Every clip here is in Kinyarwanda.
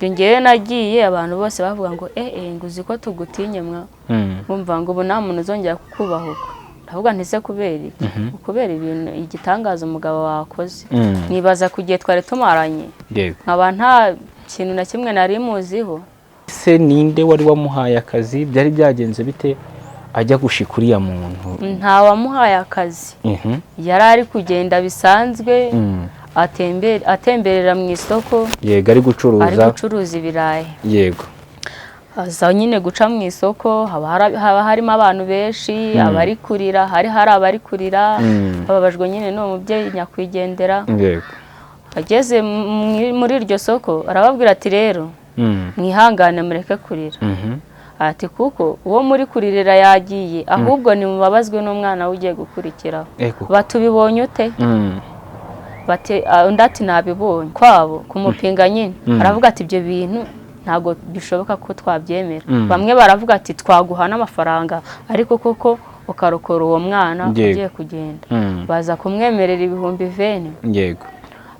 ngewe nagiye abantu bose bavuga ngo nguzi ko tugutinye mwa bumva ngo ubu nta muntu uzongera kukubahuka ndavuga ntise kubera iki kubera ibintu igitangaza umugabo wakoze nibaza kugiye twari tumaranye nkaba nta kintu na kimwe nari muziho. Se ninde wari wamuhaye akazi byari byagenze bite ajya gushikuriya muntu? Nta wamuhaye akazi, yari ari kugenda bisanzwe atemberera mu isoko. Yego, ari gucuruza ibirayi. Yego, aza nyine guca mu isoko, haba harimo abantu benshi, abari kurira, hari abari kurira, bababajwe nyine no mubyeyi nyakwigendera. Yego, ageze muri iryo soko arababwira ati rero mwihangane mureke kurira. Ati kuko uwo muri kuririra yagiye, ahubwo ni mubabazwe n'umwana ugiye gukurikiraho. Batubibonye ute? Bati undi ati nabibonye kwabo kumupinga nyine. Aravuga ati ibyo bintu ntago bishoboka ko twabyemera. Bamwe baravuga ati twaguha n'amafaranga ariko koko ukarokora uwo mwana ugiye kugenda. Baza kumwemerera ibihumbi 20. Yego,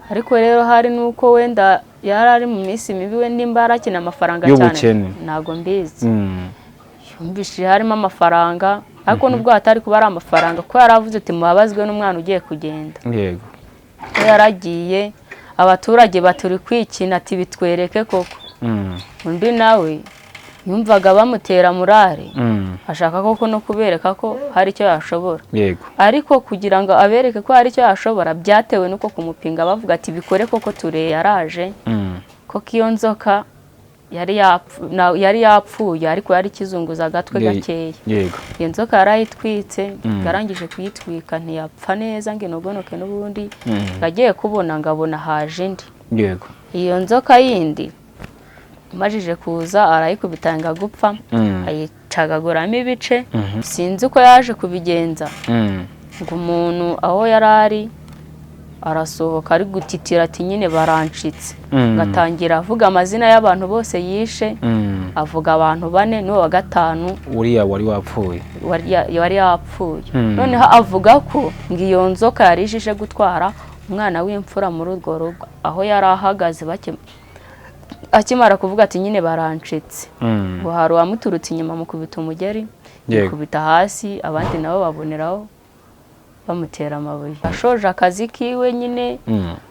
ariko rero hari nuko wenda yarari mu minsi mibi we nimbara kina amafaranga cyane nago mbizi. Yumvishije harimo amafaranga ariko nubwo hatari kuba ari amafaranga ko yaravuze ati mubabazwe n'umwana ugiye kugenda. Yego, yaragiye abaturage baturi kwikina ati bitwereke koko. Undi nawe yumvaga bamutera murare, ashaka koko no kubereka ko hari icyo yashobora. Yego, ariko kugira ngo abereke ko hari icyo yashobora byatewe nuko kumupinga bavuga ati bikore koko ture yaraje koko iyo nzoka yari yapfuye ariko yari kizunguza agatwe gakeya. Yego, iyo nzoka yarayitwitse, yarangije kuyitwika ntiyapfa neza ngo inogonoke n'ubundi. Yagiye kubona ngabona haje indi. Yego, iyo nzoka yindi majije kuza arayikubitanga gupfa, ayicagaguramo ibice. Sinzi uko yaje kubigenza ngo umuntu aho yarari arasohoka ari gutitira ati nyine barancitse. Gatangira avuga amazina y'abantu bose yishe, avuga abantu 4 n'uwa 5 uriya wari wapfuye. Wari yapfuye. Noneho avuga ko ngiyo nzoka yarijije gutwara umwana w'imfura muri urwo rugo aho yari ahagaze. Akimara kuvuga ati nyine barancitse, ngo hari uwamuturutse inyuma mukubita umugeri, kubita hasi, abandi nabo baboneraho bamutera amabuye. Ashoje akazi kiwe nyine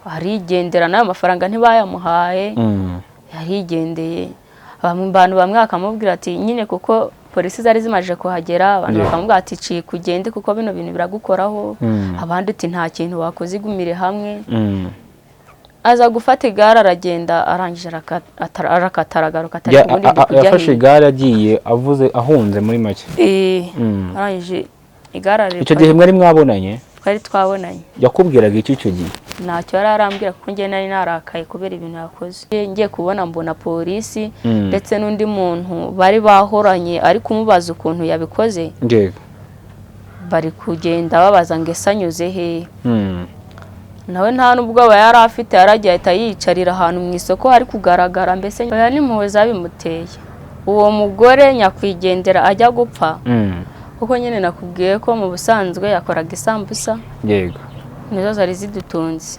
arigendera, nayo amafaranga ntibayamuhaye, yarigendeye. Abantu bamwe bakamubwira ati nyine kuko polisi zari zimaje kuhagera, abantu bakamubwira ati ci kugende kuko bino bintu biragukoraho. Abandi ati nta kintu wakoze igumire hamwe. Aza gufata igare aragenda, arangije arakataragaruka atari kubundi kujya. Yafashe igare agiye avuze ahunze muri make. Arangije igare ariko icyo gihe mwari mwabonanye? Twari twabonanye. Yakubwiraga iki icyo gihe? Ntacyo yari arambwira kuko ngiye nari narakaye kubera ibintu yakoze. Ngiye kubona mbona polisi ndetse n'undi muntu bari bahoranye ari kumubaza ukuntu yabikoze. Bari kugenda babaza ngo esanyuze he. Nawe nta nubwo yari afite, yaragiye ahita yicarira ahantu mu isoko hari kugaragara, mbese oya n'impuhwe zabimuteye. Uwo mugore nyakwigendera ajya gupfa kuko nyine nakubwiye ko mu busanzwe yakoraga isambusa. Yego, nizo zari zidutunze.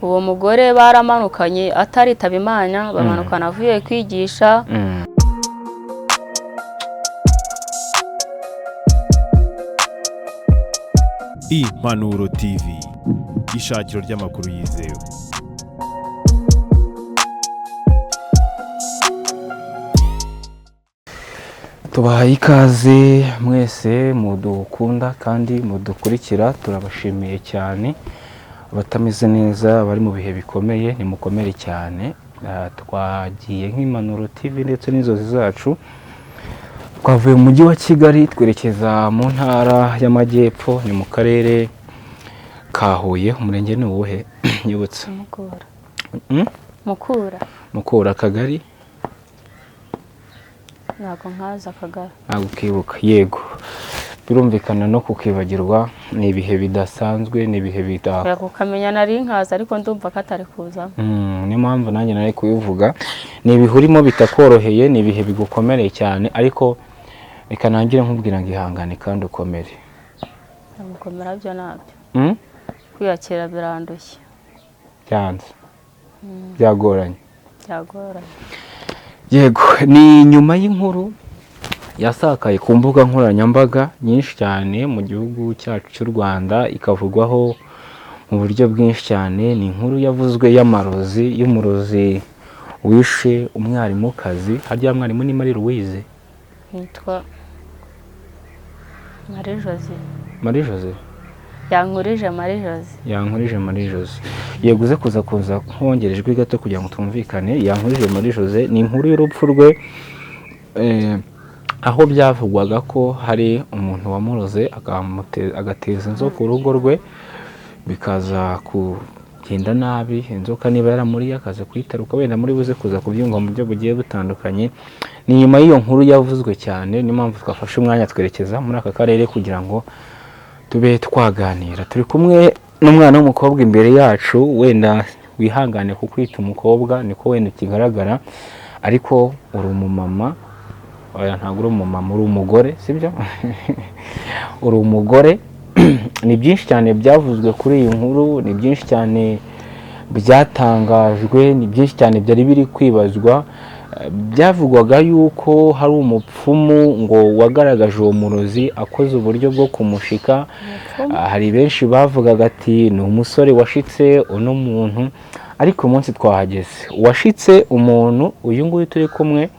Uwo mugore baramanukanye ataritaba Imana, bamanukana avuye kwigisha. Impanuro TV, ishakiro ry'amakuru yizewe. Tubahaye ikaze mwese mudukunda kandi mudukurikira, turabashimiye cyane. Abatameze neza bari mu bihe bikomeye nimukomere cyane. Twagiye nk'Impanuro TV ndetse n'inzozi zacu, twavuye mu mujyi wa Kigali twerekeza mu ntara y'Amajyepfo, ni mu karere ka Huye. Umurenge ni uwuhe nyibutse? Mukura. Akagari ntago nkaza Akagari. Ntago ukibuka? Yego, birumvikana no kukibagirwa ni ibihe bidasanzwe, ni ibihe bitaho kukamenya nari nkaza ariko ndumva katari kuza. Ni mpamvu nanjye nari kubivuga. Ni ibihe urimo bitakoroheye, ni ibihe bigukomereye cyane, ariko reka nangire nkubwira ngo ihangane kandi ukomere. Gukomera byo nabyo. Kwiyakira birandushye. Byanze byagoranye. byagoranye. Yego, ni nyuma y'inkuru yasakaye ku mbuga nkoranyambaga nyinshi cyane mu gihugu cyacu cy'u Rwanda, ikavugwaho mu buryo bwinshi cyane. Ni inkuru yavuzwe y'umurozi wishe umwarimukazi. Harya mwarimu ni Marie Louise? Nitwa Marie Jose. Marie Jose? Yankurije Marie Jose. Yankurije Marie Jose. Yeguze kuza nkongerejwe gato kugira ngo twumvikane. Yankurije Marie Jose ni inkuru y'urupfu rwe, aho byavugwaga ko hari umuntu wamuroze agateza inzoka urugo rwe, bikaza kugenda nabi. Inzoka niba yaramuriye akaza kuyitaruka, wenda muri buze kuza kubyumva mu buryo bugiye butandukanye. Ni nyuma y'iyo nkuru yavuzwe cyane, niyo mpamvu twafashe umwanya twerekeza muri aka karere kugira ngo tube twaganira. Turi kumwe n'umwana w'umukobwa imbere yacu, wenda wihangane kukwita umukobwa niko wenda kigaragara, ariko uri umumama. Oya, ntabwo uri umumama, uri umugore, sibyo? Uri umugore. Ni byinshi cyane byavuzwe kuri iyi nkuru, ni byinshi cyane byatangajwe, ni byinshi cyane byari biri kwibazwa. Byavugwaga yuko hari umupfumu ngo wagaragaje uwo murozi akoze uburyo bwo kumushika. Hari benshi bavugaga ati ni umusore washitse uno muntu, ariko umunsi twahageze washitse umuntu uyu nguyu turi kumwe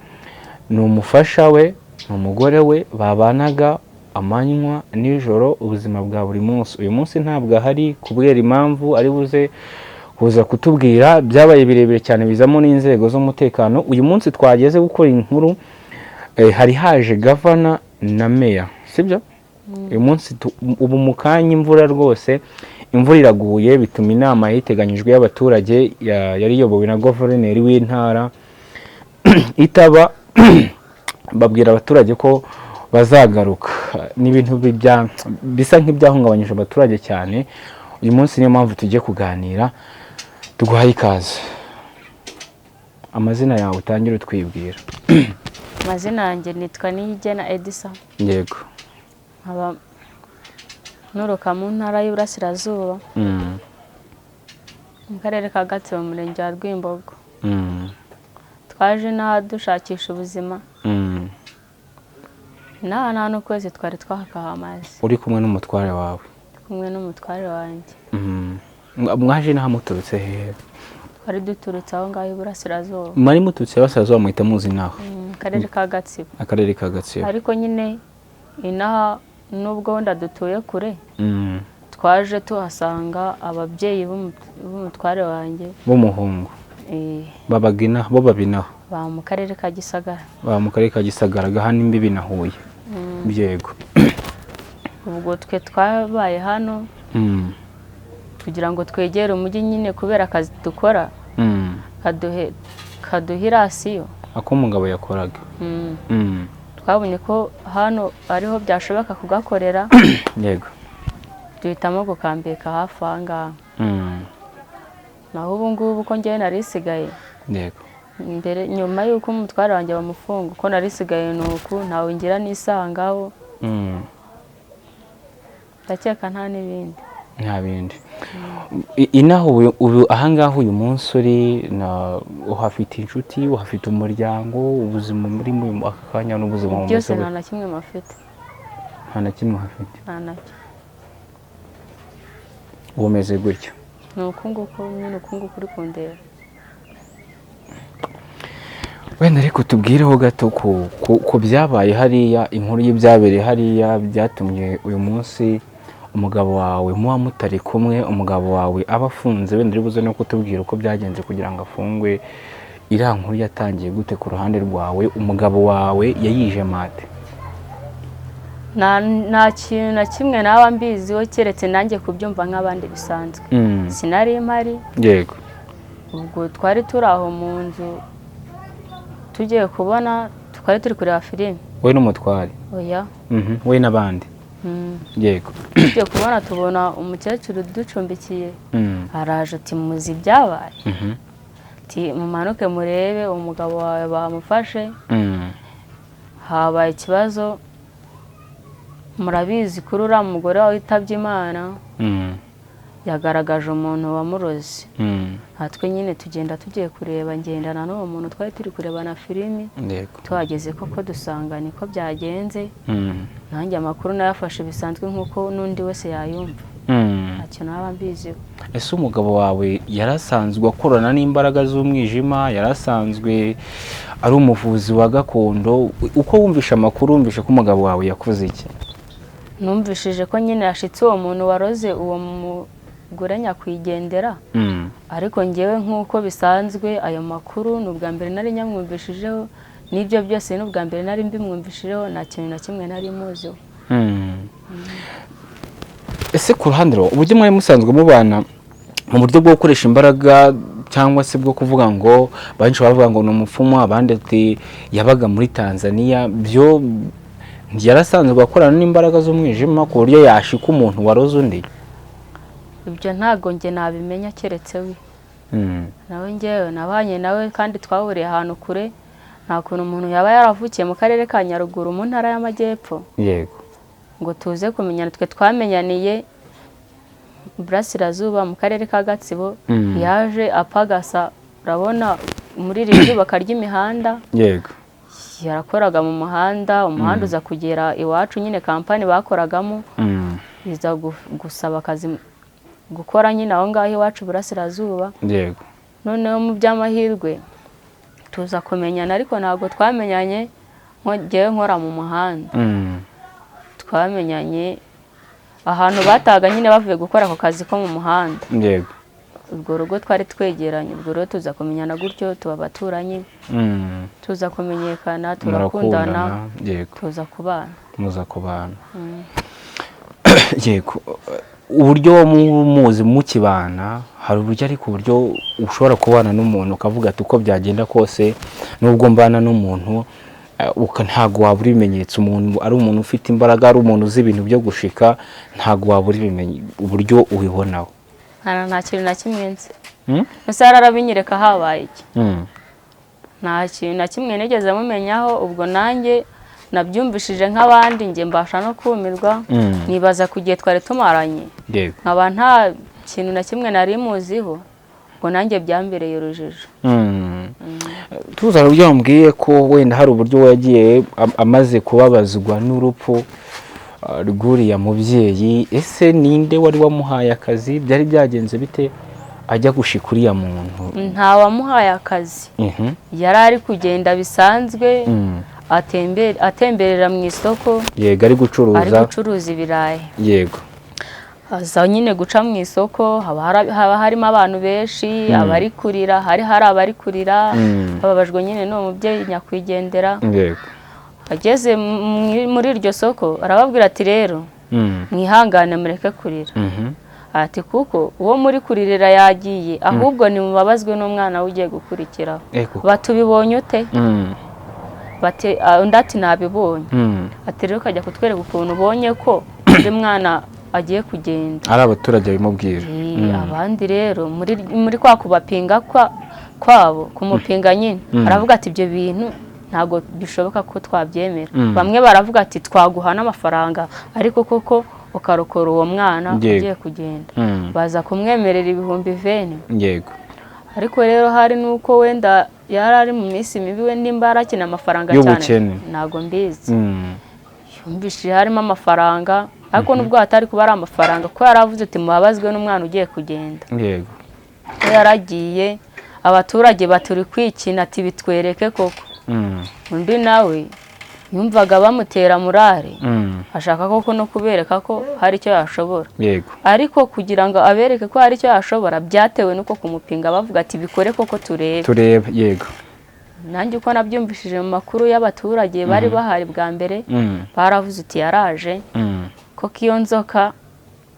ni umufasha we, ni umugore we, babanaga amanywa nijoro ubuzima bwa buri munsi. Uyu munsi ntabwo ahari kubera impamvu ari buze kuza kutubwira. Byabaye birebire cyane bizamo n'inzego z'umutekano. Uyu munsi twageze gukora inkuru, hari haje gavana na meya, sibyo? Uyu munsi ubu mu kanya imvura rwose, imvura iraguye, bituma inama yiteganyijwe y'abaturage yari iyobowe na guverineri w'intara itaba. Babwira abaturage ko bazagaruka. Ni ibintu bisa nk'ibyahungabanyije abaturage cyane. Uyu munsi niyo mpamvu tugiye kuganira. Tuguhaye ikaze. Amazina yawe utangire utwibwira. Amazina yanjye nitwa Niyigena Edisa. Yego. Nkaba nuruka mu ntara y'Iburasirazuba, mu karere ka Gatsibo, mu murenge wa Rwimbogo. Twaje n'aha dushakisha ubuzima. Nta n'ukwezi twari twahakaha amazi. Uri kumwe n'umutware wawe? Kumwe n'umutware wanjye. Mwaje n'aha muturutse hehe? Twari duturutse aho ngaho Iburasirazuba. Mwari muturutse Iburasirazuba, muhita muzi naho? Akarere ka Gatsibo. Akarere ka Gatsibo. Ariko nyine inaha nubwo wenda dutuye kure, twaje tuhasanga ababyeyi b'umutware wanjye b'umuhungu. Babaga inaha, bo babinaho? Ba mu karere ka Gisagara. Ba mu karere ka Gisagara, gahana imbibi na Huye. Yego. Ubwo twe twabaye hano kugira ngo twegere umujyi nyine kubera akazi dukora, kaduha irasiyo. Ako umugabo yakoraga? Twabonye ko hano ariho byashoboka kugakorera. Yego. Duhitamo gukambika hafi aha ngaha. Naho ubu ngubu ko njyewe narisigaye. Yego. Mbere nyuma y'uko umutware wanjye bamufunga, uko narisigaye nuko ntawe ngira n'isangaho. Ndakeka nta n'ibindi. Nta bindi. Inaho ubu ahangaha uyu munsi uri uhafite inshuti, uhafite umuryango, ubuzima muri aka kanya n'ubuzima mu byose nta na kimwe mafite. Nta na kimwe hafite? Nta na kimwe. Umeze gutyo? Ni uku nguku nyine, uku nguku uri kundeba. Wenda ariko tubwireho gato ku byabaye hariya, inkuru y'ibyabereye hariya byatumye uyu munsi umugabo wawe muba mutari kumwe, umugabo wawe aba afunze. Wenda uri buze no kutubwira uko byagenze kugira ngo afungwe. Iriya nkuru yatangiye gute ku ruhande rwawe? Umugabo wawe yayije mate? Nta kintu na kimwe naba mbiziho keretse nanjye kubyumva nk'abandi bisanzwe. Sinari mpari. Yego. Ubwo twari turi aho mu nzu tugiye kubona, twari turi kureba filime. We n'umutware? Oya. We n'abandi? Yego. Tugiye kubona tubona umukecuru ducumbikiye, araje ati muzi ibyabaye? Ati mumanuke murebe umugabo wawe bamufashe, habaye ikibazo, murabizi kuri uriya mugore wawe witabye Imana. yagaragaje umuntu wamuroze. Natwe nyine tugenda tugiye kureba, ngendana n'uwo muntu twari turi kureba na filimi, tuhageze koko dusanga niko byagenze. Nanjye amakuru nayafashe bisanzwe nk'uko n'undi wese yayumva, ntacyo naba mbiziho. Ese umugabo wawe yarasanzwe akorana n'imbaraga z'umwijima, yarasanzwe ari umuvuzi wa gakondo? Uko wumvisha amakuru, wumvishe ko umugabo wawe yakoze iki? Numvishije ko nyine yashitse uwo muntu waroze uwo mugore nyakwigendera, ariko ngewe nk'uko bisanzwe ayo makuru n'ubwa mbere nari nyamwumvishijeho, n'ibyo byose n'ubwa mbere nari mbimwumvishijeho, nta kintu na kimwe nari muziho. Ese ku ruhande uburyo mwari musanzwe mubana mu buryo bwo gukoresha imbaraga cyangwa se bwo kuvuga ngo benshi bavuga ngo ni umupfumu, abandi ati yabaga muri Tanzania, byo yarasanzwe akorana n'imbaraga z'umwijima ku buryo yashika umuntu waroze undi? Ibyo ntago nge nabimenya keretse we. Nawe ngewe nabanye nawe kandi twahuriye ahantu kure, nta kuntu umuntu yaba yaravukiye mu karere ka Nyaruguru mu ntara y'Amajyepfo yego ngo tuze kumenyana. Twe twamenyaniye Burasirazuba mu karere ka Gatsibo, yaje apagasa, urabona muri rizuba ry'imihanda, yego yarakoraga mu muhanda uza kugera iwacu, nyine kampani bakoragamo, biza gusaba akazi gukora nyine aho ngaho iwacu Burasirazuba. Yego. Noneho mu by'amahirwe tuza kumenyana, ariko ntabwo twamenyanye ngewe nkora mu muhanda. Twamenyanye ahantu bataga nyine bavuye gukora ako kazi ko mu muhanda. Yego. Ubwo rugo twari twegeranye, ubwo rero tuza kumenyana gutyo, tuba abaturanyi, tuza kumenyekana, turakundana, tuza kubana. Muza kubana. Yego. Uburyo muzi mukibana, hari uburyo ariko uburyo ushobora kubana n'umuntu ukavuga ati uko byagenda kose nubwo mbana n'umuntu ntago wabura ibimenyetso, umuntu ari umuntu ufite imbaraga, ari umuntu uzi ibintu byo gushika, ntago wabura uburyo ubibonaho? Nta kintu na kimwe nzi. Ese arabinyereka habaye iki? Nta kintu na kimwe nigeze mumenyaho. Ubwo nanjye nabyumvishije nk'abandi, nge mbasha no kumirwa, nibaza kugiye twari tumaranye, nkaba nta kintu na kimwe nari muziho, ngo nanjye byambereye urujijo. Tuza uburyo wambwiye ko wenda hari uburyo yagiye amaze kubabazwa n'urupfu rw'uriya mubyeyi. Ese ninde wari wamuhaye akazi? Byari byagenze bite ajya gushika uriya muntu? Nta wamuhaye akazi, yari ari kugenda bisanzwe, atemberera mu isoko. Yego, ari gucuruza ibirayi. Yego. Aza nyine guca mu isoko, haba harimo abantu benshi, abari kurira, hari abari kurira, bababajwe nyine n'uwo mubyeyi nyakwigendera. Yego. Ageze muri iryo soko arababwira ati rero mwihangane mureke kurira, ati kuko uwo muri kuririra yagiye, ahubwo ni mubabazwe n'umwana we ugiye gukurikiraho. Batubibonye ute? Bati undi ati nabibonye. Ati rero ukajya kutwereka ukuntu ubonye ko undi mwana agiye kugenda. Ari abaturage bimubwira. Abandi rero muri kwa kubapinga kwabo, kumupinga nyine, aravuga ati ibyo bintu ntago bishoboka ko twabyemera. Bamwe baravuga ati twaguha n'amafaranga, ariko koko ukarokora uwo mwana ugiye kugenda. Baza kumwemerera ibihumbi 20. Yego. Ariko rero hari nuko wenda yari ari mu minsi mibi, we nimba arakina amafaranga cyane ntago mbizi. Yumvishije harimo amafaranga, ariko nubwo hatari kuba ari amafaranga, ko yaravuze ati mubabazwe n'umwana ugiye kugenda. Yego. Yaragiye, abaturage baturi kwikina ati bitwereke koko. Undi nawe yumvaga bamutera murare, ashaka koko no kubereka ko hari icyo yashobora. Yego. Ariko kugira ngo abereke ko hari icyo yashobora, byatewe nuko kumupinga bavuga ati bikore koko turebe. Yego. Nanjye uko nabyumvishije mu makuru y'abaturage bari bahari bwa mbere, baravuze ati yaraje, koko iyo nzoka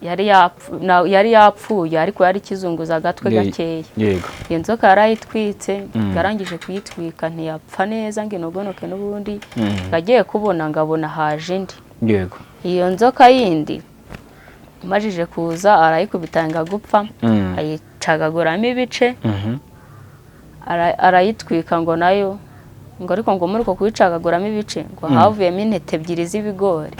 yari yapfuye, ariko yari kizunguza agatwe gakeya. Yego. Iyo nzoka yarayitwitse, yarangije kuyitwika ntiyapfa neza ngo inogonoke n'ubundi, yagiye kubona ngabona haje indi. Yego. Iyo nzoka yindi imajije kuza arayikubitanga gupfa, ayicagaguramo ibice, arayitwika ngo nayo, ngo ariko ngo muri uko kuyicagaguramo ibice ngo havuyemo intete ebyiri z'ibigori.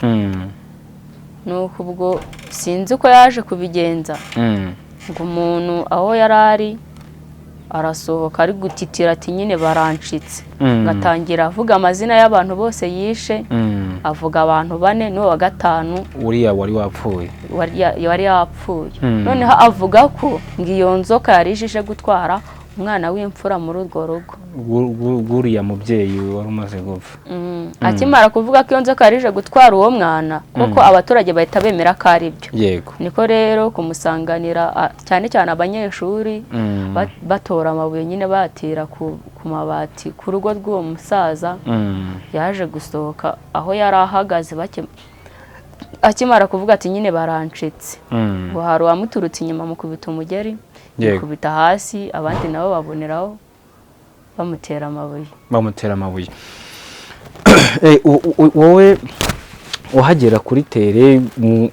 nuko ubwo sinzi ko yaje kubigenza ngo umuntu aho yari ari arasohoka ari gutitira ati nyine baranshitse ngatangira avuga amazina y'abantu bose yishe avuga abantu 4 n'uwo wa 5 uriya wari wapfuye yari yapfuye noneho avuga ko ngiyo nzoka yarijije gutwara umwana w'imfura muri urwo rugo guriya mubyeyi wari umaze gupfa akimara kuvuga ko iyo nzoka yarije gutwara uwo mwana kuko abaturage bahita bemera ko ari byo yego niko rero kumusanganira cyane cyane abanyeshuri batora amabuye nyine batira ku mabati ku rugo rw'uwo musaza yaje gusohoka aho yari ahagaze akimara kuvuga ati nyine baranshitse ngo hari uwamuturutse inyuma mukubita umugeri kubita hasi abandi nabo baboneraho bamutera amabuye wowe uhagera kuri tere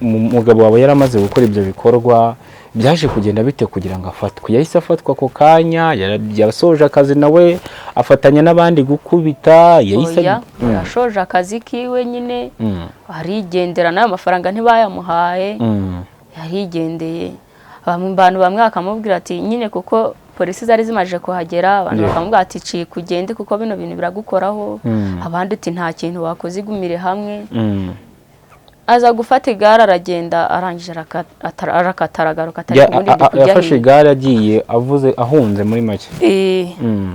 umugabo wawe yaramaze gukora ibyo bikorwa byaje kugenda bite kugira ngo afatwe yahise afatwa ako kanya yasoje akazi nawe afatanya n'abandi gukubita yashoje akazi kiwe nyine arigendera nayo amafaranga ntibayamuhaye yarigendeye abantu bamwe bakamubwira ati nyine kuko polisi zari zimaje kuhagera abantu bakamubwira ati ciye kugende kuko bino bintu biragukoraho abandi ati nta kintu wakoze igumire hamwe aza gufata igare aragenda arangije arakataragaruka atari kubundi kujya yafashe igare agiye avuze ahunze muri make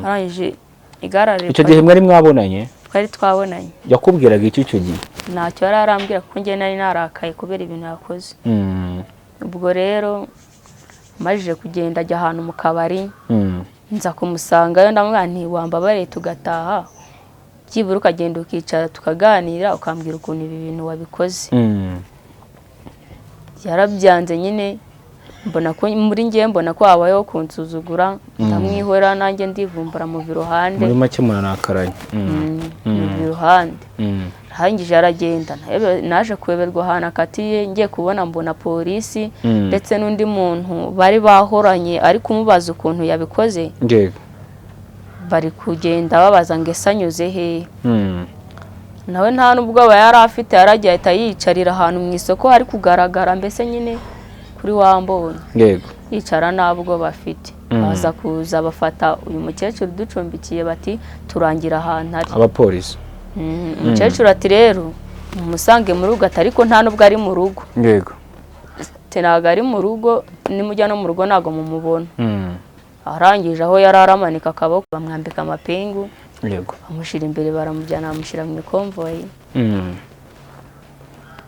arangije igare ariko icyo gihe mwari mwabonanye twari twabonanye yakubwiraga iki icyo gihe ntacyo yari arambwira kuko njye nari narakaye kubera ibintu yakoze ubwo rero majije kugenda ajya ahantu mu kabari nza kumusangayo ndamubwira nti wambabare tugataha byibura ukagenda ukicara tukaganira ukambwira ukuntu ibi bintu wabikoze yarabyanze nyine mbona ko muri ngiye mbona ko habayeho kunsuzugura ndamwihora nanjye ndivumbura mu biruhande muri make muranakaranye mu biruhande hangije aragenda naje kubeberwa ahantu akatiye ngiye kubona mbona polisi ndetse n'undi muntu bari bahoranye ari kumubaza ukuntu yabikoze bari kugenda babaza ngo esanyuze he nawe nta nubwo yari afite yaragiye ahita yicarira ahantu mu isoko hari kugaragara mbese nyine kuri wambonye yicara nabwo bafite baza kuza bafata uyu mukecuru ducumbikiye bati turangira ahantu ari abapolisi umukecuru ati rero umusange mu rugo ariko nta nubwo ari mu rugo ntabwo ari mu rugo nimujya no mu rugo ntabwo mumubona arangije aho yari aramanika akaboko bamwambika amapingu bamushyira imbere baramujyana bamushyira mu ikomvoyi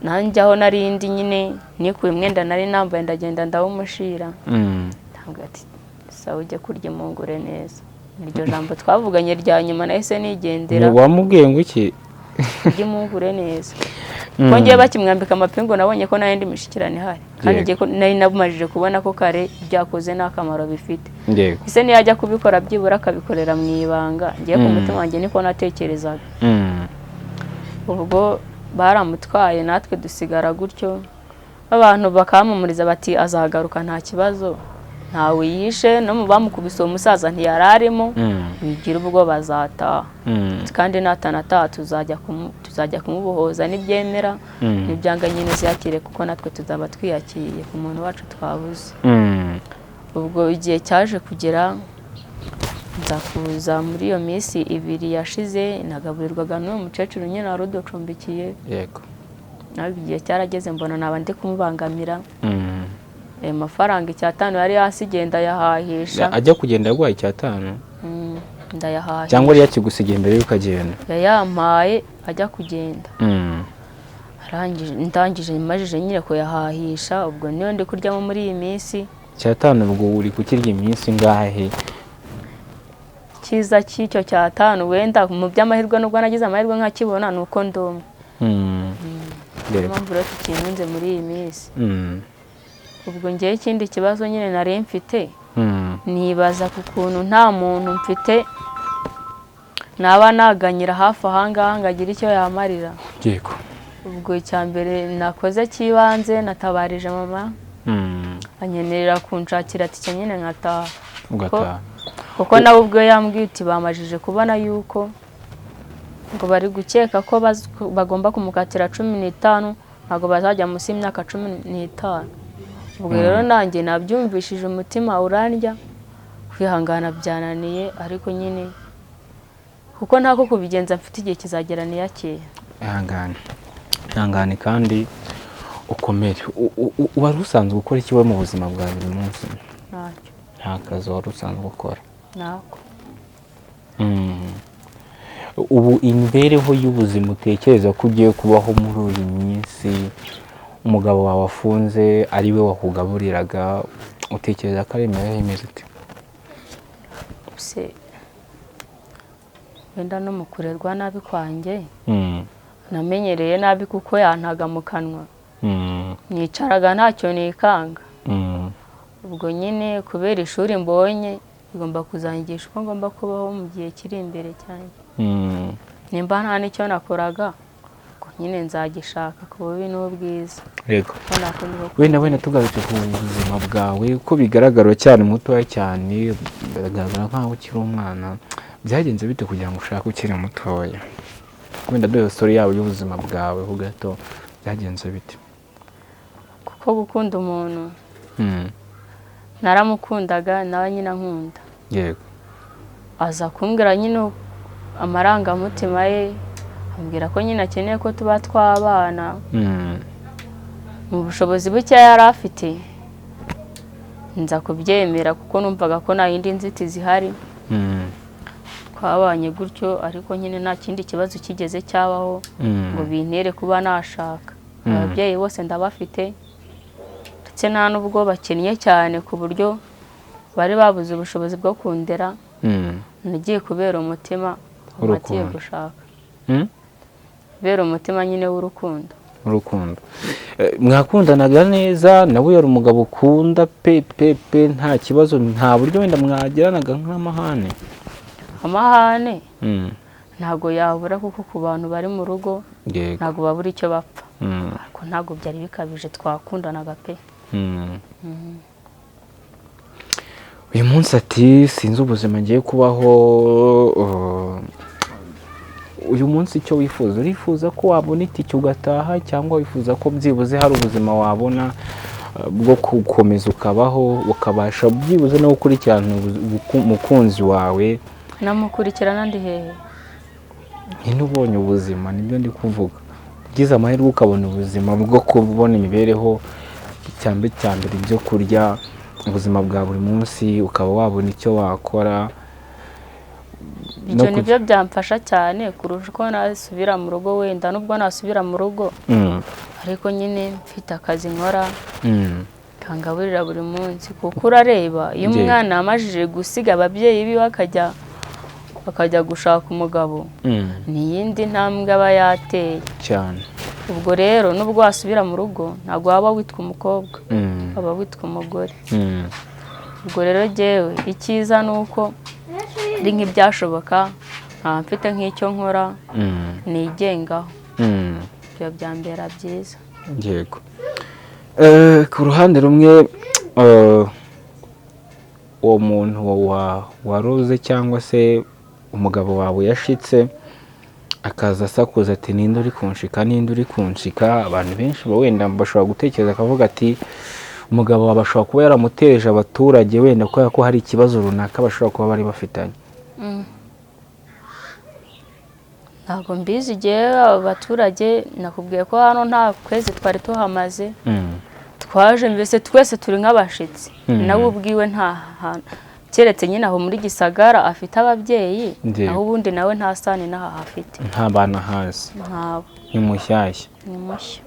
nanjye aho narindi nyine nikuye umwenda nari nambaye ndagenda ndawumushira ntabwo ati sawa ujye kurya impungure neza iryo jambo twavuganye rya nyuma nahise nigendera wamubwiye ngo iki kurya impungure neza ko ngiye bakimwambika amapingu nabonye ko n'ayindi mishikirane ihari kandi nari nabumajije kubona ko kare byakoze n'akamaro bifite ese niyajya kubikora byibura akabikorera mu ibanga ngiye ku mutima wanjye niko natekerezaga ubwo baramutwaye natwe dusigara gutyo abantu bakamumuriza bati azagaruka nta kibazo ntawe yishe no mu bamukubise uwo musaza ntiyararimo bigira ubwo bazataha kandi natanataha tuzajya kumubohoza nibyemera nibyanga nyine ziyakire kuko natwe tuzaba twiyakiriye ku muntu wacu twabuze ubwo igihe cyaje kugera nza kuza muri iyo minsi 2 yashize nagaburirwaga n'uwo mukecuru nyine wari uducumbikiye nawe igihe cyarageze mbona naba ndi kumubangamira amafaranga 500 yari yasigenda yahahisha ajya kugenda yaguhaye 500 ndayahahisha cyangwa yari yakigusigiye mbere yuko agenda yayampaye ajya kugenda ndangije majije nyine ko yahahisha ubwo niyo ndi kuryamo muri iyi minsi 500 ubwo uri kukirya iminsi ngahe kiza cy'icyo 500 wenda mu by'amahirwe nubwo nagize amahirwe nkakibona nuko ndomwe mpamvu rero tukinunze muri iyi minsi ubwo ngiye ikindi kibazo nyine nari mfite nibaza ku kuntu nta muntu mfite naba naganyira hafi ahangaha ngagira icyo yamarira ubwo icyambere nakoze kibanze natabarije mama anyemerera kunshakira tike nyine nkataha kuko nawe ubwo yambwiye uti bamajije kubona yuko ngo bari gukeka ko bagomba kumukatira 15 ntabwo bazajya munsi y'imyaka 15. ubwo rero nanjye nabyumvishije umutima urandya, kwihangana byananiye, ariko nyine kuko ntako kubigenza mfite igihe kizagera niyakeye. ihangane kandi ukomere. Wari usanzwe gukora iki we mu buzima bwa buri munsi? Ntacyo. Nta kazi wari usanzwe gukora? Ntako. Ubu imibereho y'ubuzima utekereza ko ugiye kubaho muri iyi minsi, umugabo wawe afunze ari we wakugaburiraga, utekereza ko ari imibereho imeze ute? Wenda no mu kurerwa nabi kwanjye namenyereye nabi kuko yantaga mu kanwa, nicaraga ntacyo nikanga. Ubwo nyine kubera ishuri mbonye igomba kuzanyigisha uko ngomba kubaho mu gihe kiri imbere cyane. Nimba nta n'icyo nakoraga ngo nyine nzagishaka ku bubi n'ubwiza. Yego. Wenda tugarutse ku buzima bwawe, uko bigaragara cyane mutoya cyane, bigaragara nkaho ukiri umwana. Byagenze bite kugira ngo ushake ukiri mutoya? Wenda dore story yawe y'ubuzima bwawe ho gato, byagenze bite? Kuko gukunda umuntu naramukundaga nawe nyine nkunda. Yego. Aza kumbwira nyine amarangamutima ye, ambwira ko nyine akeneye ko tuba twabana. Mu bushobozi buke yari afite nza kubyemera kuko numvaga ko nta yindi nzitizi ihari. Twabanye gutyo, ariko nyine nta kindi kibazo kigeze cyabaho ngo bintere kuba nashaka. Ababyeyi bose ndabafite, ndetse nta n'ubwo bakennye cyane ku buryo bari babuze ubushobozi bwo kundera. Nagiye kubera umutima wagiye gushaka. Kubera umutima nyine w'urukundo. Mwakundanaga neza, nawe yari umugabo ukunda pe nta kibazo, nta buryo wenda mwagiranaga nk'amahane? Amahane ntago yabura kuko ku bantu bari mu rugo ntago babura icyo bapfa. Ariko ntago byari bikabije, twakundanaga pe. Uyu munsi ati sinzi ubuzima ngiye kubaho, uyu munsi icyo wifuza, urifuza ko wabona itike ugataha, cyangwa wifuza ko byibuze hari ubuzima wabona bwo gukomeza ukabaho, ukabasha byibuze no gukurikirana umukunzi wawe? Namukurikirana ndi hehe? Nyine ubonye ubuzima, nibyo ndi kuvuga. Ugize amahirwe ukabona ubuzima bwo kubona imibereho, cyambere ibyo kurya, ubuzima bwa buri munsi, ukaba wabona icyo wakora. Ibyo nibyo byamfasha cyane kurusha uko nasubira mu rugo. Wenda nubwo nasubira mu rugo, ariko nyine mfite akazi nkora kangaburira buri munsi. Kuko urareba iyo umwana amajije gusiga ababyeyi biwe akajya gushaka umugabo, ni yindi ntambwe aba yateye cyane. Ubwo rero nubwo wasubira mu rugo ntabwo waba witwa umukobwa, waba witwa umugore. Ubwo rero jyewe icyiza ni uko ari nk'ibyashoboka, nkaba mfite nk'icyo nkora nigengaho. Ibyo byambera byiza. Yego. Ku ruhande rumwe, uwo muntu waroze cyangwa se umugabo wawe yashitse akaza asakuza ati ninde uri kunshika, abantu benshi wenda bashobora gutekereza akavuga ati umugabo wawe ashobora kuba yaramuteje abaturage, wenda ko hari ikibazo runaka bashobora kuba bari bafitanye. Ntabwo mbizi igihe abaturage, nakubwiye ko hano nta kwezi twari tuhamaze. Twaje mbese twese turi nk'abashitsi. Nawe ubwiwe nta hantu, keretse nyine aho muri Gisagara afite ababyeyi, aho ubundi nawe nta sani n'aha afite. Nta bana hasi. Ntabo. Ni mushyashya. Ni mushya.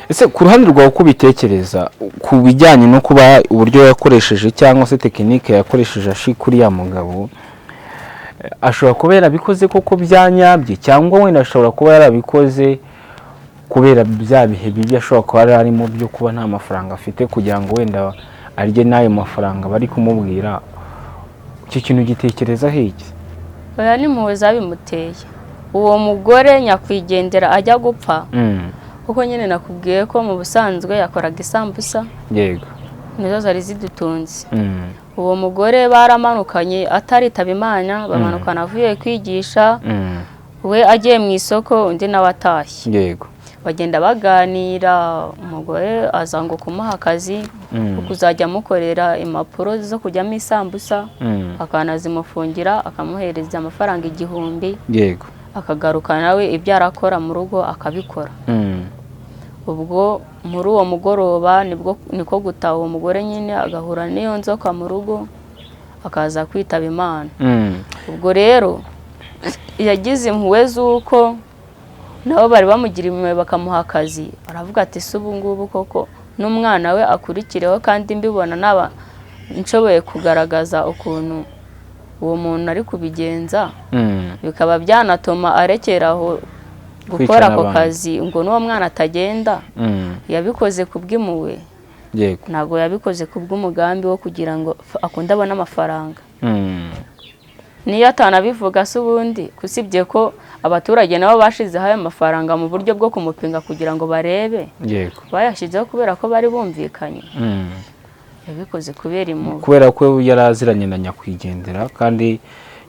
Ese ku ruhande rwawe uko ubitekereza ku bijyanye no kuba uburyo yakoresheje cyangwa se tekinike yakoresheje ashikuri ya mugabo, ashobora kuba yarabikoze koko byanyabye, cyangwa wenda ashobora kuba yarabikoze kubera bya bihe bibi ashobora kuba arimo byo kuba nta mafaranga afite kugira ngo wenda arye n'ayo mafaranga bari kumubwira? Icyo kintu gitekereza hiki? Oya, ni impuhwe zabimuteye. Uwo mugore nyakwigendera ajya gupfa, kuko nyine nakubwiye ko mu busanzwe yakoraga isambusa. Yego. Nizo zari zidutunze. Uwo mugore baramanukanye ataritaba Imana, bamanukana avuye kwigisha. we agiye mu isoko undi nawe atashye yego bagenda baganira, umugore aza ngo kumuha akazi ko kuzajya amukorera impapuro zo kujyamo isambusa, akanazimufungira akamuhereza amafaranga 1000, yego akagaruka nawe ibyo arakora mu rugo akabikora. Ubwo muri uwo mugoroba niko gutaha uwo mugore nyine agahura n'iyo nzoka mu rugo akaza kwitaba Imana. Ubwo rero yagize impuhwe z'uko nabo bari bamugira impuhwe bakamuha akazi, aravuga ati se ubu ngubu koko n'umwana we akurikireho kandi mbibona naba nshoboye kugaragaza ukuntu uwo muntu ari kubigenza, bikaba byanatuma arekeraho gukora ako kazi ngo n'uwo mwana atagenda. Yabikoze kubw'impuhwe, yego ntabwo yabikoze kubw'umugambi wo kugira ngo akunde abone amafaranga. Niyo atanabivuga se ubundi, kusibye ko abaturage nabo bashizeho ayo mafaranga mu buryo bwo kumupinga kugira ngo barebe, yego bayashyizeho kubera ko bari bumvikanye. Yabikoze kubera impuhwe, kubera ko yari aziranye na nyakwigendera, kandi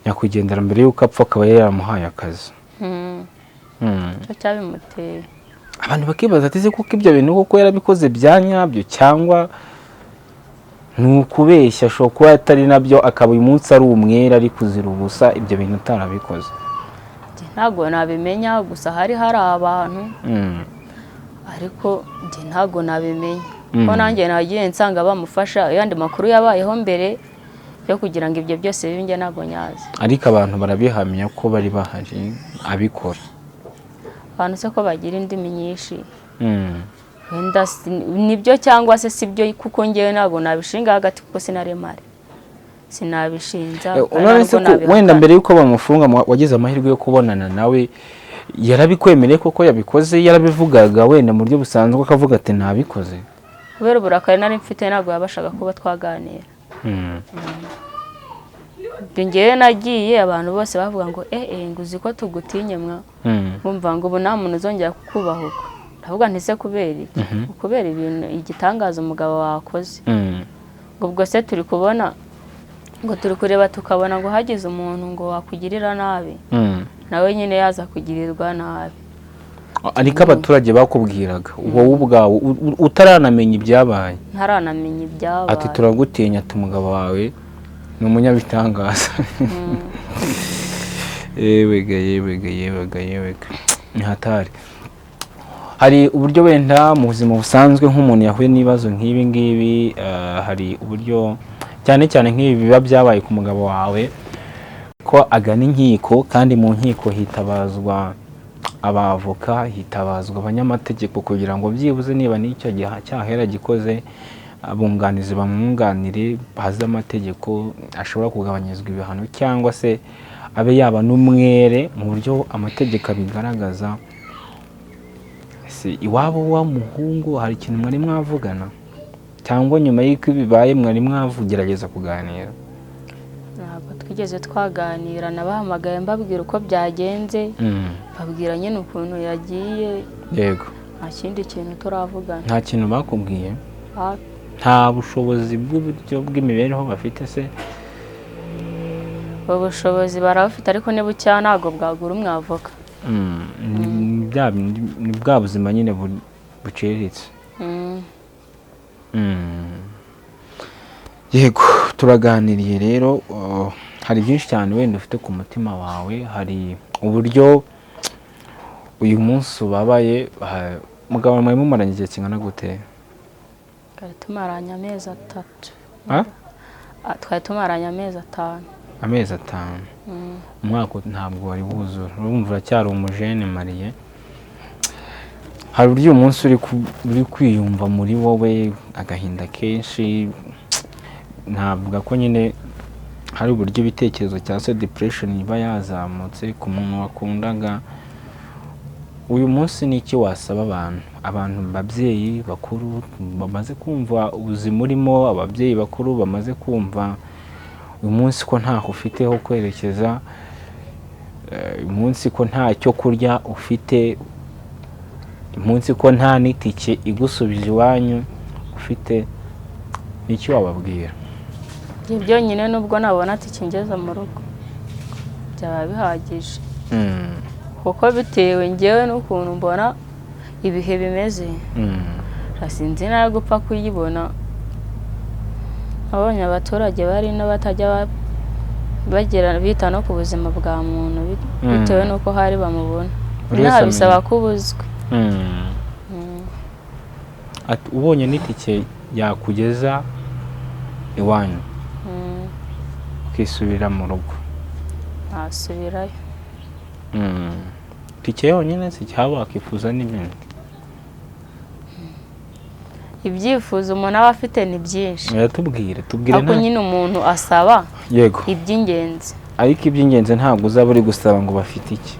nyakwigendera mbere y'uko apfa akaba yaramuhaye akazi. cyo cyabimuteye. Abantu bakibaza ati se kuko ibyo bintu kuko yarabikoze bya nyabyo cyangwa ni ukubeshya, ashobora kuba atari nabyo akaba uyu munsi ari umwere ari kuzira ubusa ibyo bintu utarabikoze. Ntabwo nabimenya, gusa hari abantu ariko ntabwo nabimenya ko nanjye nagiye nsanga bamufasha yandi makuru yabayeho mbere yo kugira ngo ibyo byose bibe njye ntabwo nyazi. Ariko abantu barabihamya ko bari bahari abikora. Abantu se ko bagira indimi nyinshi, wenda nibyo cyangwa se sibyo, kuko ngewe ntabwo nabishinga hagati kuko sinaremare sinabishinja. Wenda mbere yuko bamufunga wagize amahirwe yo kubonana nawe, yarabikwemereye koko yabikoze, yarabivugaga wenda mu buryo busanzwe akavuga ati ntabikoze? Kubera uburakari nari mfite ntabwo yabashaga kuba twaganira. Ngewe nagiye abantu bose bavuga ngo nguzi ko tugutinye mwa, bumva ngo ubu nta muntu uzongera kukubahuka. Ndavuga nti se kubera iki? Kubera ibintu igitangaza umugabo wakoze. Ubwo se turi kubona ngo turi kureba tukabona ngo hagize umuntu ngo wakugirira nabi, nawe nyine yaza kugirirwa nabi. Ariko abaturage bakubwiraga wowe ubwawe utaranamenya ibyabaye? Ntaranamenya ibyabaye. Ati turagutinya, ati umugabo wawe ni umunyabitangaza. Yewega ni hatari. Hari uburyo wenda mu buzima busanzwe nk'umuntu yahuye n'ibibazo nk'ibi ngibi, hari uburyo cyane cyane nk'ibi biba byabaye ku mugabo wawe ko agana inkiko, kandi mu nkiko hitabazwa abavoka, hitabazwa abanyamategeko kugira ngo byibuze niba n'icyo cyahera gikoze abunganizi bamwunganire, bazi amategeko ashobora kugabanyirizwa ibihano cyangwa se abe yaba n'umwere mu buryo amategeko abigaragaza. Iwabo wa muhungu hari ikintu mwari mwavugana, cyangwa nyuma y'uko bibaye mwari mwavugerageza kuganira? Ntabwo twigeze twaganira, nabahamagaye mbabwira uko byagenze, babwira nyine ukuntu yagiye. Yego. Nta kindi kintu turavugana. Nta kintu bakubwiye? Nta bushobozi bw'uburyo bw'imibereho bafite se? Ubushobozi barabufite ariko niba ucyaha ntabwo bwagura umwavoka. Ni bwa buzima nyine buciriritse. Yego, turaganiriye rero. Hari byinshi cyane wenda ufite ku mutima wawe, hari uburyo uyu munsi ubabaye. Mugabo mwari mumaranye igihe kingana gute? Twari tumaranye amezi 3. Twari tumaranye amezi 5. Amezi 5? Umwaka ntabwo wari wuzura, urumva uracyari umujene Mariye. Hari uburyo uyu munsi uri kwiyumva muri wowe agahinda kenshi, ntabwo ko nyine hari uburyo ibitekerezo cya se depression iba yazamutse ku muntu wakundaga. Uyu munsi ni iki wasaba abantu babyeyi bakuru bamaze kumva ubuzima urimo, ababyeyi bakuru bamaze kumva uyu munsi ko ntaho ufite ho kwerekeza, uyu munsi ko nta cyo kurya ufite, uyu munsi ko nta n'itike igusubije iwanyu ufite, n'iki wababwira? Ibyo nyine nubwo nabona ati kingeza mu rugo byaba bihagije. kuko bitewe ngewe n'ukuntu mbona ibihe bimeze sinzi nayo gupfa kuyibona. Abonye abaturage bari n'abatajya bagira bita no ku buzima bwa muntu bitewe n'uko hari bamubona, inaha bisaba kubuzwe. Ubonye n'itike yakugeza iwanyu ukisubira mu rugo, nasubirayo. Tike yonyine si cyaba wakifuza n'ibindi? Ibyifuzo umuntu aba afite ni byinshi. Tubwire ariko nyine umuntu asaba yego iby'ingenzi, ariko iby'ingenzi ntabwo uzaba uri gusaba ngo bafite iki.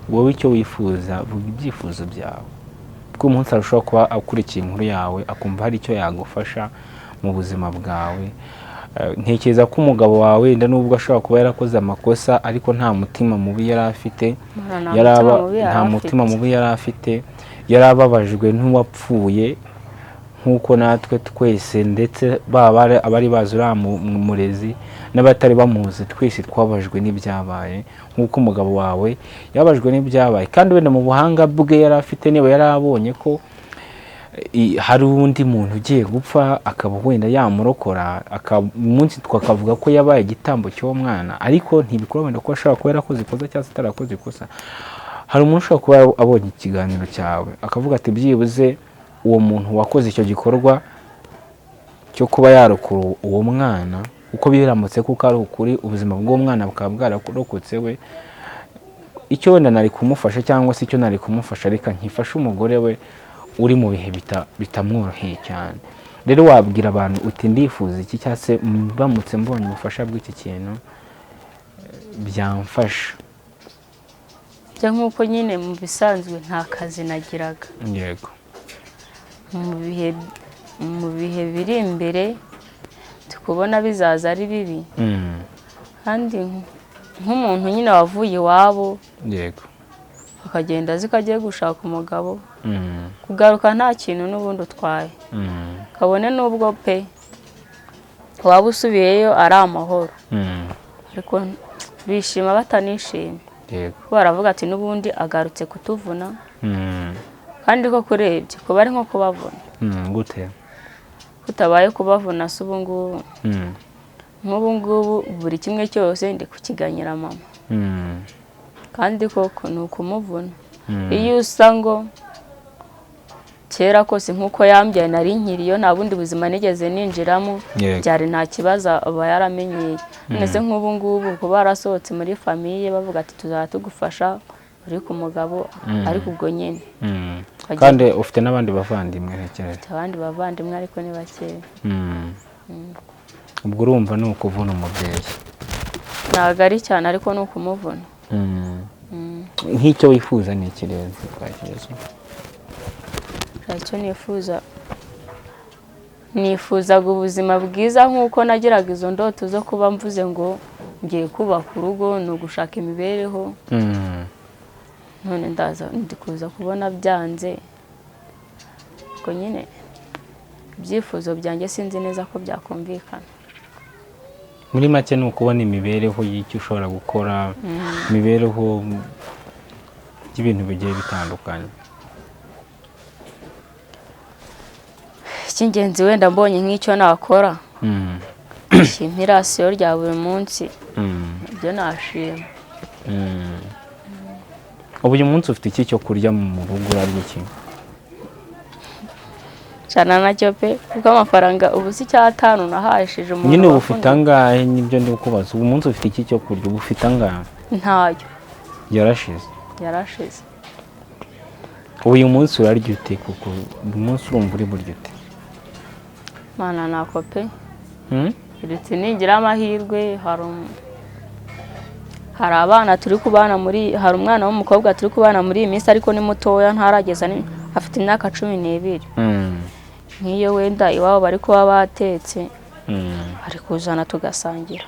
Wowe icyo wifuza, vuga ibyifuzo byawe, kuko umunsi arushaho kuba akurikiye inkuru yawe akumva hari icyo yagufasha mu buzima bwawe. Ntekereza ko umugabo wawe wenda nubwo ashobora kuba yarakoze amakosa ariko nta mutima mubi yari afite, nta mutima mubi yari afite, yarababajwe n'uwapfuye nk'uko natwe twese, ndetse baba abari bazi uriya murezi n'abatari bamuzi twese twabajwe n'ibyabaye nk'uko umugabo wawe yabajwe n'ibyabaye. Kandi wenda mu buhanga bwe yari afite, niba yarabonye ko hari undi muntu ugiye gupfa akaba wenda yamurokora, umunsi twakavuga ko yabaye igitambo cy'uwo mwana, ariko ntibikora wenda ko ashobora kuba yarakoze ikosa cyangwa se atarakoze ikosa. Hari umuntu ushobora kuba abonye ikiganiro cyawe akavuga ati byibuze uwo muntu wakoze icyo gikorwa cyo kuba yarokora uwo mwana, uko biramutse kuko ari ukuri ubuzima bw'uwo mwana bukaba bwararokotse we, icyo wenda nari kumufasha cyangwa se icyo nari kumufasha reka nkifashe umugore we uri mu bihe bitamworoheye cyane. Rero wabwira abantu uti ndifuza iki, cyangwa se bamutse mbonye ubufasha bw'iki kintu byamfasha. Nk'uko nyine mu bisanzwe nta kazi nagiraga. Yego. Mu bihe biri imbere tukubona bizaza ari bibi. Kandi nk'umuntu nyine wavuye iwabo, yego, akagenda azi ko agiye gushaka umugabo, kugaruka nta kintu n'ubundi utwaye, kabone n'ubwo pe waba usubiyeyo ari amahoro, ariko bishima batanishimye. Baravuga ati n'ubundi agarutse kutuvuna. Kandi ko kurebye kuba ari nko kubavuna. Gute? Kutabaye kubavuna se ubu ngubu. Nk'ubu ngubu buri kimwe cyose ndi kukiganyira mama. Kandi koko ni ukumuvuna. Iyo usa ngo kera kose nk'uko yambyaye nari nkiriyo, nta bundi buzima nigeze ninjiramo, byari nta kibazo aba yaramenyeye. Nese nk'ubu ngubu kuba barasohotse muri famiye bavuga ati tuzaba tugufasha uri ku mugabo, ariko ubwo nyine. Kandi ufite n'abandi bavandimwe ntekereza? Abandi bavandimwe ariko ni bakeya. Ubwo urumva ni ukuvuna umubyeyi? Ntabwo ari cyane ariko ni ukumuvuna. Nk'icyo wifuza ni ikirezi twakigeze? Icyo nifuzaga ubuzima bwiza nk'uko nagiraga izo ndoto zo kuba mvuze ngo ngiye kubaka urugo, ni ugushaka imibereho. None ndi kuza kubona byanze. Ubwo nyine ibyifuzo byanjye sinzi neza ko byakumvikana. Muri make ni ukubona imibereho y'icyo ushobora gukora, imibereho y'ibintu bigiye bitandukanye. Icy'ingenzi wenda mbonye nk'icyo nakora, impirasiyo rya buri munsi, ibyo nashima. Ubu uyu munsi ufite iki cyo kurya mu rugo, urarya iki? Cyana nacyo pe, kuko amafaranga ubu si 5 nahashije umuntu. Nyine ufite angahe? Nibyo ndi kubaza. Ubu munsi ufite iki cyo kurya, ubu ufite angahe? Ntayo. Yarashize. Uyu munsi urarya ute kuko uyu munsi urumva uri burya ute? Mana nako pe. Iretse ningira amahirwe, hari abana turi kubana hari umwana w'umukobwa turi kubana muri iyi minsi ariko ni mutoya, ntarageza afite imyaka 12. Nk'iyo wenda iwabo bari kuba batetse, ari kuzana tugasangira.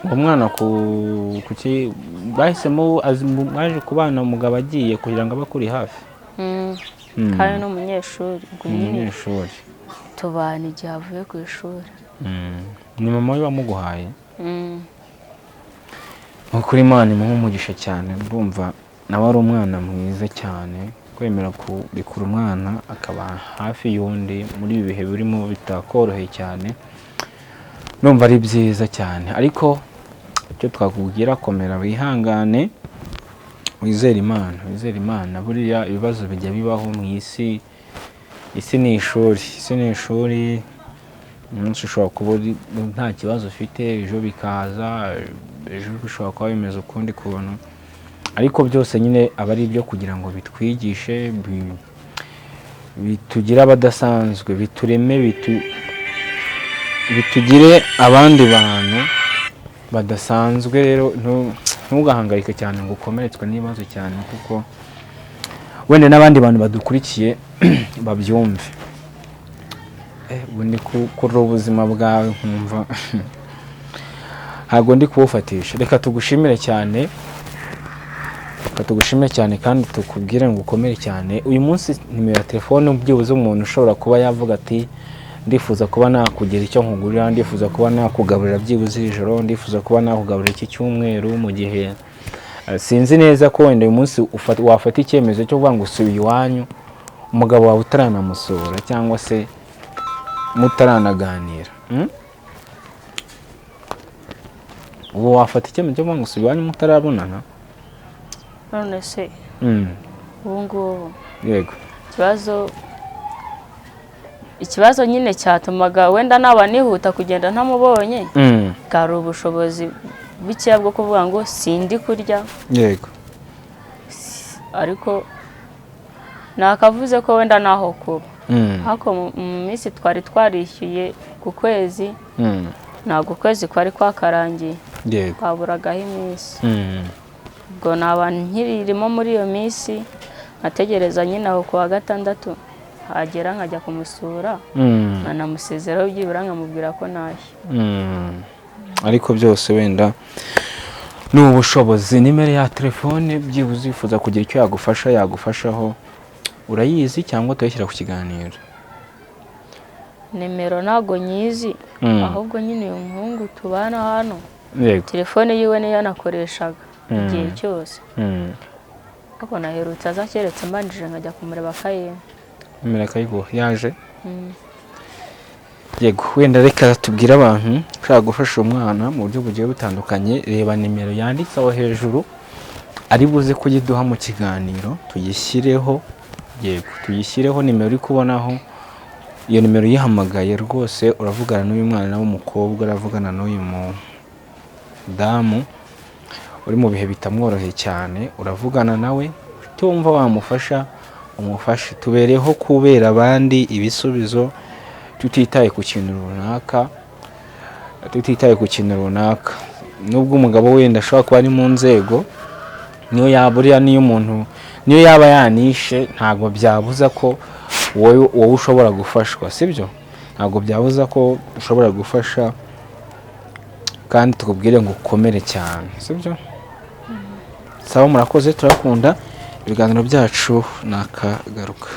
Umwana kuki bahisemo aje kubana umugabo agiye kugira ngo abakuri hafi? Kandi n'umunyeshuri. Umunyeshuri. Tubana igihe avuye ku ishuri. Ni mama we wamuguhaye? ukuri Imana imuha umugisha cyane, ndumva nawe ari umwana mwiza cyane, kwemera kurekura umwana akaba hafi y'undi muri ibi bihe birimo bitakoroheye cyane, ndumva ari byiza cyane. Ariko icyo twakubwira, komera wihangane, wizere Imana. Buriya ibibazo bijya bibaho mu isi ni ishuri. Umunsi ushobora kuba nta kibazo ufite, ejo bikaza, ejo bishobora kuba bimeze ukundi kuntu, ariko byose nyine aba ari ibyo kugira ngo bitwigishe, bitugire abadasanzwe, bitureme, bitugire abandi bantu badasanzwe. Rero ntugahangayike cyane ngo ukomeretswe n'ibibazo cyane, kuko wenda n'abandi bantu badukurikiye babyumve. Ubundi kuri ubuzima bwawe nkumva ntabwo ndi kubufatisha. Reka tugushimire cyane kandi tukubwire ngo ukomere cyane. Uyu munsi nimero ya telefone byibuze umuntu ushobora kuba yavuga ati ndifuza kuba nakugira icyo nkugurira, ndifuza kuba nakugaburira byibuze ijoro, ndifuza kuba nakugaburira iki cyumweru, mu gihe sinzi neza ko wenda uyu munsi wafata icyemezo cyo kuvuga ngo usubiye iwanyu umugabo wawe utaranamusura cyangwa se mutaranaganira. Ubu wafata icyemezo cyo kuvuga ngo usubiye iwanyu mutarabonana? None se ubu ngubu yego, ikibazo nyine cyatumaga wenda naba nihuta kugenda ntamubonye, bwari ubushobozi bukeya bwo kuvuga ngo sindi kurya. Yego. Ariko nakavuze ko wenda naho kuba hako mu minsi twari twarishyuye ku kwezi, ntabwo ukwezi kwari kwakarangiye, kwaburagaho iminsi. Ubwo naba nkiririmo muri iyo minsi, nkategereza nyine aho kuwa gatandatu hagera nkajya kumusura, nkanamusezeraho byibura nkamubwira ko ntashye. Ariko byose wenda ni ubushobozi. Nimero ya telefone byibuze wifuza kugira icyo yagufashaho urayizi cyangwa tuyashyira ku kiganiro? Nimero ntago nyizi, ahubwo nyine uyu muhungu tubana hano, telefone yiwe niyo yanakoreshaga igihe cyose. Kuko naherutse aza keretse mbanjije nkajya kumureba akaye. Nimero akayiguha yaje? Yego, wenda reka tubwire abantu ushaka gufasha umwana mu buryo bugiye butandukanye, reba nimero yanditseho hejuru, ari buze kuyiduha mu kiganiro tuyishyireho. Yego, tuyishyireho nimero uri kubonaho. Iyo nimero yihamagaye rwose uravugana n'uyu mwana w'umukobwa, uravugana n'uyu mudamu uri mu bihe bitamworoheye cyane, uravugana nawe, tumva wamufasha umufashe. Tubereho kubera abandi ibisubizo, tutitaye ku kintu runaka. Nubwo umugabo wenda ashobora kuba ari mu nzego, niyo yaba yanishe, ntabwo byabuza ko wowe ushobora gufashwa, sibyo? Ntabwo byabuza ko ushobora gufasha, kandi tukubwire ngo ukomere cyane, sibyo? Sawa, murakoze, turakunda. Ibiganiro byacu nakagaruka.